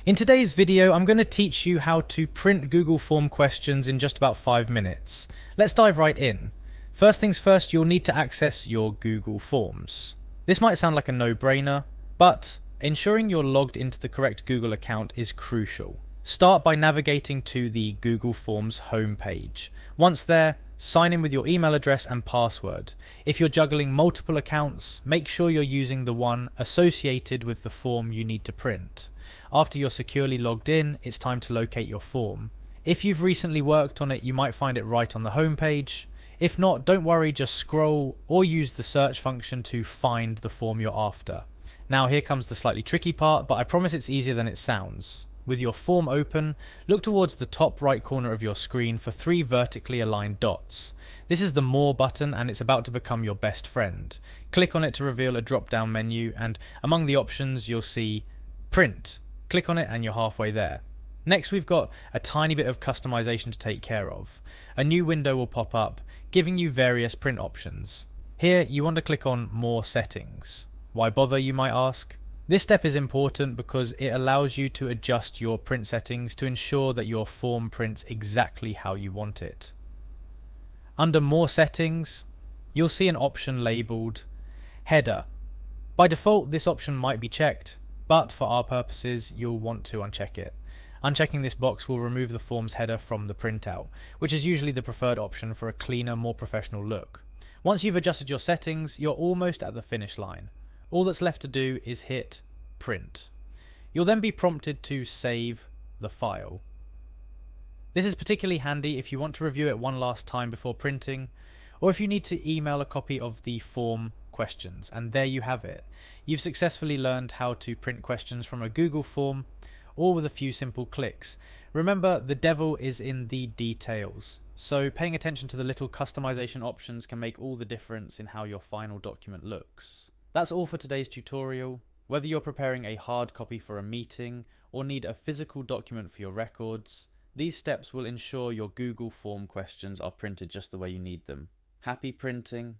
In today's video, I'm going to teach you how to print Google Form questions in just about 5 minutes. Let's dive right in. First things first, you'll need to access your Google Forms. This might sound like a no-brainer, but ensuring you're logged into the correct Google account is crucial. Start by navigating to the Google Forms homepage. Once there, sign in with your email address and password. If you're juggling multiple accounts, make sure you're using the one associated with the form you need to print. After you're securely logged in, it's time to locate your form. If you've recently worked on it, you might find it right on the homepage. If not, don't worry, just scroll or use the search function to find the form you're after. Now here comes the slightly tricky part, but I promise it's easier than it sounds. With your form open, look towards the top right corner of your screen for 3 vertically aligned dots. This is the More button and it's about to become your best friend. Click on it to reveal a drop-down menu, and among the options you'll see Print. Click on it and you're halfway there. Next we've got a tiny bit of customization to take care of. A new window will pop up, giving you various print options. Here you want to click on More Settings. Why bother, you might ask? This step is important because it allows you to adjust your print settings to ensure that your form prints exactly how you want it. Under More Settings, you'll see an option labelled Header. By default, this option might be checked, but for our purposes, you'll want to uncheck it. Unchecking this box will remove the form's header from the printout, which is usually the preferred option for a cleaner, more professional look. Once you've adjusted your settings, you're almost at the finish line. All that's left to do is hit Print. You'll then be prompted to save the file. This is particularly handy if you want to review it one last time before printing, or if you need to email a copy of the form questions, and there you have it. You've successfully learned how to print questions from a Google form, all with a few simple clicks. Remember, the devil is in the details, so paying attention to the little customization options can make all the difference in how your final document looks. That's all for today's tutorial. Whether you're preparing a hard copy for a meeting or need a physical document for your records, these steps will ensure your Google form questions are printed just the way you need them. Happy printing!